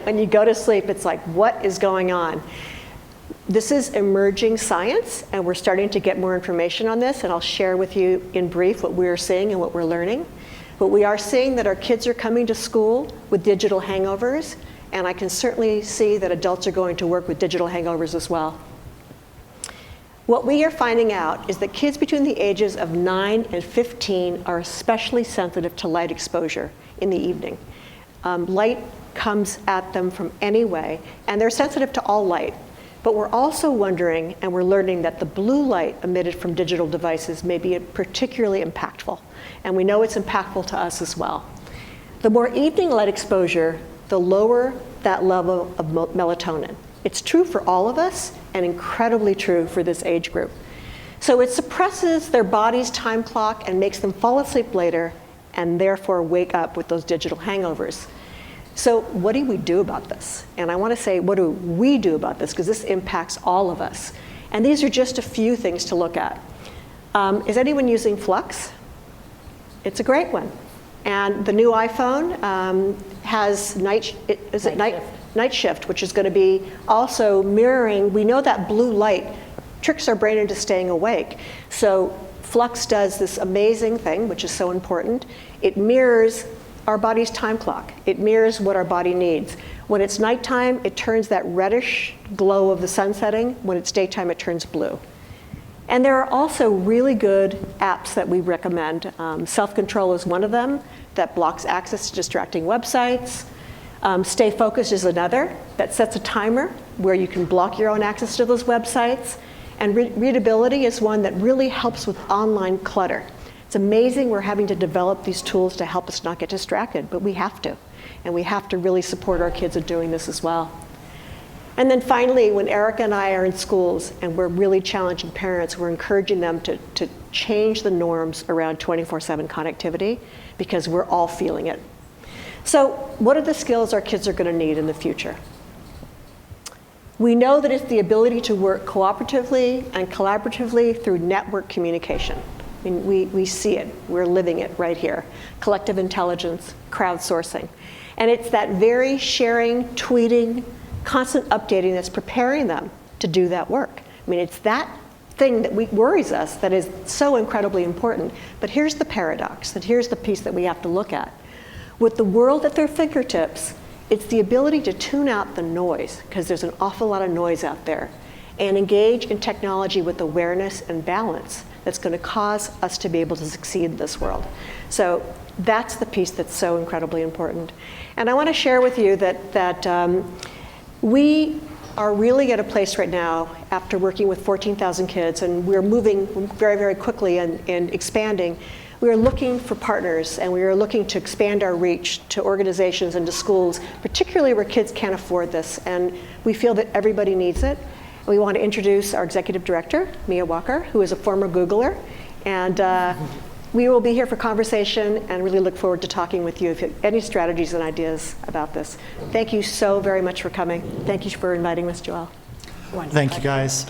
When you go to sleep, it's like, what is going on? This is emerging science, and we're starting to get more information on this, and I'll share with you in brief what we're seeing and what we're learning. But we are seeing that our kids are coming to school with digital hangovers, and I can certainly see that adults are going to work with digital hangovers as well. What we are finding out is that kids between the ages of 9 and 15 are especially sensitive to light exposure in the evening. Light comes at them from any way, and they're sensitive to all light. But we're also wondering, and we're learning, that the blue light emitted from digital devices may be particularly impactful. And we know it's impactful to us as well. The more evening light exposure, the lower that level of melatonin. It's true for all of us and incredibly true for this age group. So it suppresses their body's time clock and makes them fall asleep later and therefore wake up with those digital hangovers. So what do we do about this? And I want to say, what do we do about this? Because this impacts all of us. And these are just a few things to look at. Is anyone using Flux? It's a great one. And the new iPhone has night shift, which is going to be also mirroring. We know that blue light tricks our brain into staying awake. So Flux does this amazing thing, which is so important. It mirrors our body's time clock. It mirrors what our body needs. When it's nighttime, it turns that reddish glow of the sun setting. When it's daytime, it turns blue. And there are also really good apps that we recommend. Self-control is one of them that blocks access to distracting websites. Stay Focused is another that sets a timer where you can block your own access to those websites. And Readability is one that really helps with online clutter. It's amazing we're having to develop these tools to help us not get distracted, but we have to. And we have to really support our kids in doing this as well. And then finally, when Erica and I are in schools and we're really challenging parents, we're encouraging them to change the norms around 24/7 connectivity because we're all feeling it. So what are the skills our kids are going to need in the future? We know that it's the ability to work cooperatively and collaboratively through network communication. I mean, we see it, we're living it right here. Collective intelligence, crowdsourcing. And it's that very sharing, tweeting, constant updating that's preparing them to do that work. I mean, it's that thing that worries us that is so incredibly important. But here's the paradox, and here's the piece that we have to look at. With the world at their fingertips, it's the ability to tune out the noise, because there's an awful lot of noise out there, and engage in technology with awareness and balance that's going to cause us to be able to succeed in this world. So that's the piece that's so incredibly important. And I want to share with you that we are really at a place right now, after working with 14,000 kids, and we're moving very, very quickly and expanding. We are looking for partners, and we are looking to expand our reach to organizations and to schools, particularly where kids can't afford this. And we feel that everybody needs it. We want to introduce our executive director, Mia Walker, who is a former Googler. And we will be here for conversation and really look forward to talking with you if you have any strategies and ideas about this. Thank you so very much for coming. Thank you for inviting us, Joelle. Thank you, guys.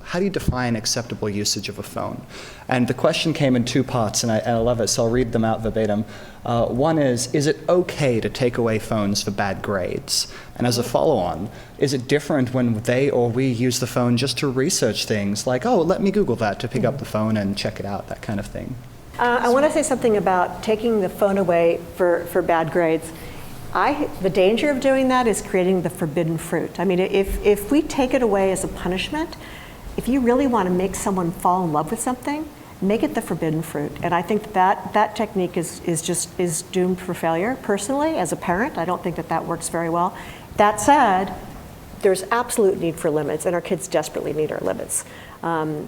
How do you define acceptable usage of a phone? And the question came in two parts, and I love it, so I'll read them out verbatim. One is it okay to take away phones for bad grades? And as a follow-on, is it different when they or we use the phone just to research things, like, oh, let me Google that, to pick up the phone and check it out, that kind of thing? I want to say something about taking the phone away for bad grades. The danger of doing that is creating the forbidden fruit. I mean, if we take it away as a punishment, if you really want to make someone fall in love with something, make it the forbidden fruit. And I think that technique is doomed for failure. Personally, as a parent, I don't think that works very well. That said, there's absolute need for limits, and our kids desperately need our limits. Do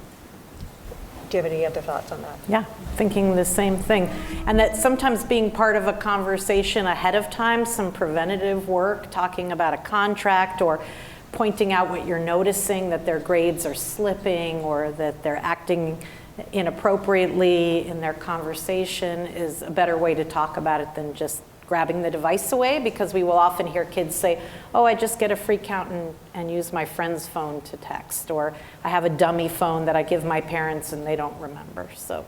you have any other thoughts on that? Yeah, thinking the same thing. And that sometimes being part of a conversation ahead of time, some preventative work, talking about a contract or pointing out what you're noticing, that their grades are slipping or that they're acting inappropriately in their conversation, is a better way to talk about it than just grabbing the device away, because we will often hear kids say, oh, I just get a free count and use my friend's phone to text, or I have a dummy phone that I give my parents and they don't remember. So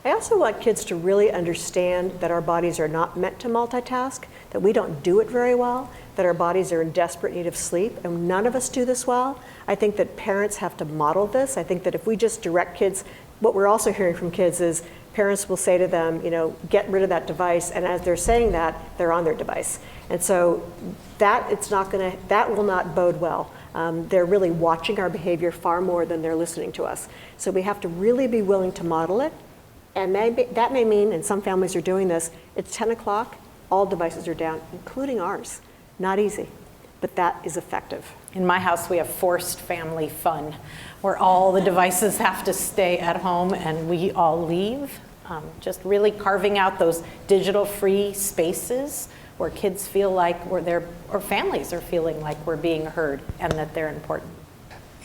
I also want kids to really understand that our bodies are not meant to multitask, that we don't do it very well, that our bodies are in desperate need of sleep, and none of us do this well. I think that parents have to model this. I think that if we just direct kids, what we're also hearing from kids is parents will say to them, get rid of that device, and as they're saying that, they're on their device. And so that will not bode well. They're really watching our behavior far more than they're listening to us. So we have to really be willing to model it. And that may mean, and some families are doing this, it's 10 o'clock, all devices are down, including ours. Not easy, but that is effective. In my house, we have forced family fun, where all the devices have to stay at home and we all leave. Just really carving out those digital-free spaces where kids feel like or families are feeling like we're being heard and that they're important.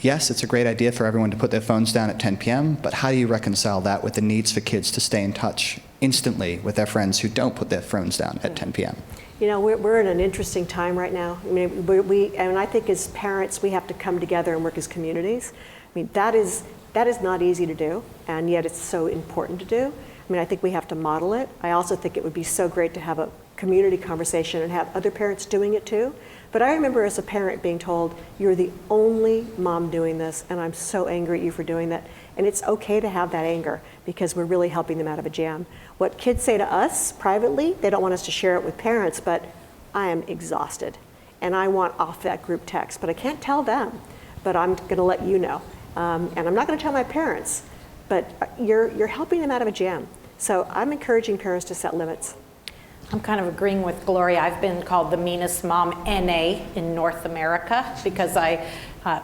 Yes, it's a great idea for everyone to put their phones down at 10 p.m., but how do you reconcile that with the needs for kids to stay in touch instantly with their friends who don't put their phones down at 10 p.m.? We're in an interesting time right now. I mean, and I think as parents, we have to come together and work as communities. I mean, that is not easy to do, and yet it's so important to do. I mean, I think we have to model it. I also think it would be so great to have a community conversation and have other parents doing it too. But I remember as a parent being told, you're the only mom doing this, and I'm so angry at you for doing that. And it's okay to have that anger because we're really helping them out of a jam. What kids say to us privately, they don't want us to share it with parents, but I am exhausted and I want off that group text, but I can't tell them, but I'm gonna let you know. And I'm not gonna tell my parents, but you're helping them out of a jam. So I'm encouraging parents to set limits. I'm kind of agreeing with Gloria. I've been called the meanest mom NA in North America because I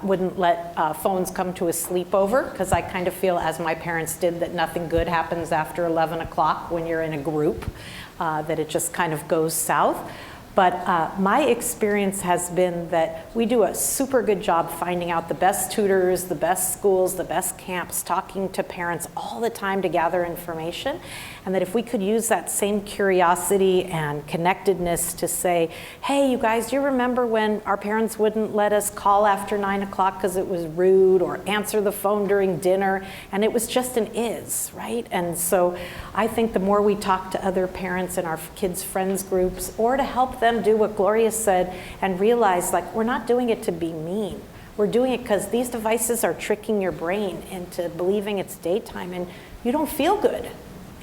wouldn't let phones come to a sleepover because I kind of feel, as my parents did, that nothing good happens after 11 o'clock when you're in a group, that it just kind of goes south. But my experience has been that we do a super good job finding out the best tutors, the best schools, the best camps, talking to parents all the time to gather information. And that if we could use that same curiosity and connectedness to say, hey, you guys, do you remember when our parents wouldn't let us call after 9 o'clock because it was rude, or answer the phone during dinner? And it was just an is, right? And so I think the more we talk to other parents in our kids' friends groups, or to help them do what Gloria said and realize, like, we're not doing it to be mean. We're doing it because these devices are tricking your brain into believing it's daytime and you don't feel good,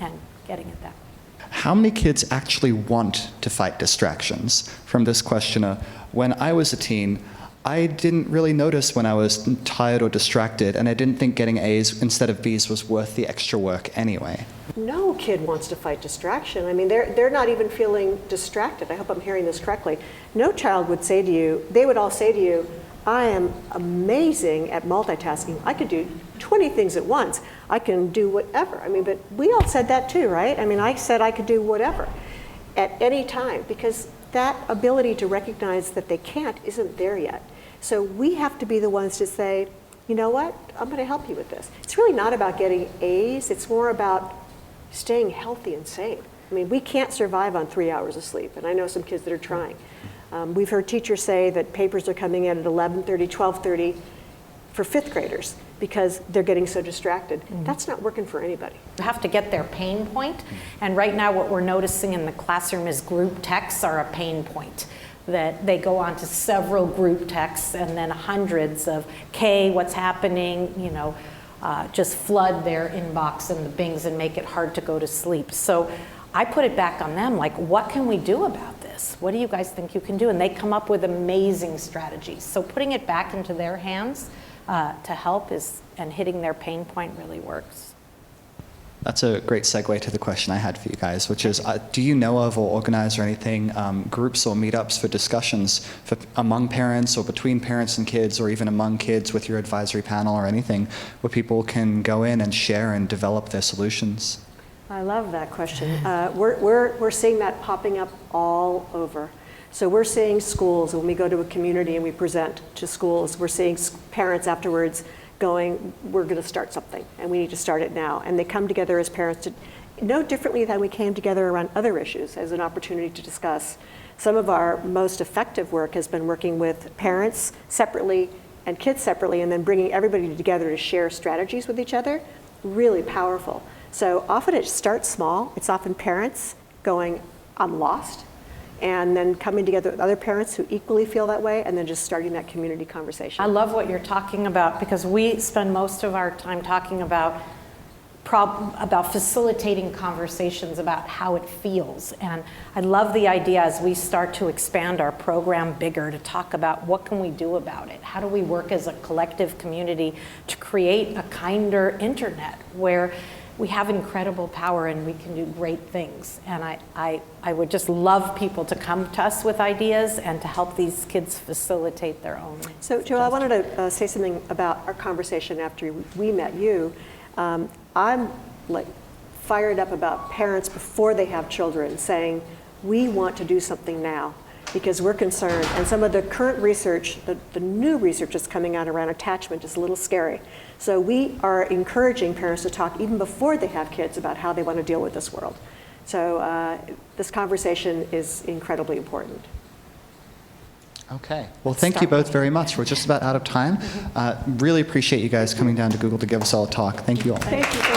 and getting at that. How many kids actually want to fight distractions? From this questioner, when I was a teen, I didn't really notice when I was tired or distracted, and I didn't think getting A's instead of B's was worth the extra work anyway. No kid wants to fight distraction. I mean, they're not even feeling distracted. I hope I'm hearing this correctly. No child would say to you, they would all say to you, I am amazing at multitasking. I could do 20 things at once. I can do whatever. I mean, but we all said that too, right? I mean, I said I could do whatever at any time because that ability to recognize that they can't isn't there yet. So we have to be the ones to say, you know what, I'm going to help you with this. It's really not about getting A's. It's more about staying healthy and sane. I mean, we can't survive on 3 hours of sleep, and I know some kids that are trying. We've heard teachers say that papers are coming in at 11:30, 12:30 for fifth graders because they're getting so distracted. That's not working for anybody. You have to get their pain point, and right now what we're noticing in the classroom is group texts are a pain point. That they go on to several group texts and then hundreds of K, what's happening, you know, just flood their inbox and the bings and make it hard to go to sleep. So I put it back on them, like, what can we do about this? What do you guys think you can do? And they come up with amazing strategies. So putting it back into their hands to help and hitting their pain point really works. That's a great segue to the question I had for you guys, which is, do you know of or organize or anything, groups or meetups for discussions among parents or between parents and kids, or even among kids with your advisory panel or anything, where people can go in and share and develop their solutions? I love that question. We're seeing that popping up all over. So we're seeing schools, when we go to a community and we present to schools, we're seeing parents afterwards going, we're going to start something and we need to start it now. And they come together as parents to, no differently than we came together around other issues, as an opportunity to discuss. Some of our most effective work has been working with parents separately and kids separately, and then bringing everybody together to share strategies with each other. Really powerful. So often it starts small. It's often parents going, I'm lost, and then coming together with other parents who equally feel that way, and then just starting that community conversation. I love what you're talking about, because we spend most of our time talking about facilitating conversations about how it feels. And I love the idea as we start to expand our program bigger to talk about what can we do about it? How do we work as a collective community to create a kinder internet where we have incredible power and we can do great things. And I would just love people to come to us with ideas and to help these kids facilitate their own. So Joe, I wanted to say something about our conversation after we met you. I'm like fired up about parents before they have children saying, we want to do something now because we're concerned. And some of the current research, the new research that's coming out around attachment is a little scary. So we are encouraging parents to talk even before they have kids about how they want to deal with this world. So this conversation is incredibly important. Okay. Well, thank you both very much. We're just about out of time. Really appreciate you guys coming down to Google to give us all a talk. Thank you all. Thank you.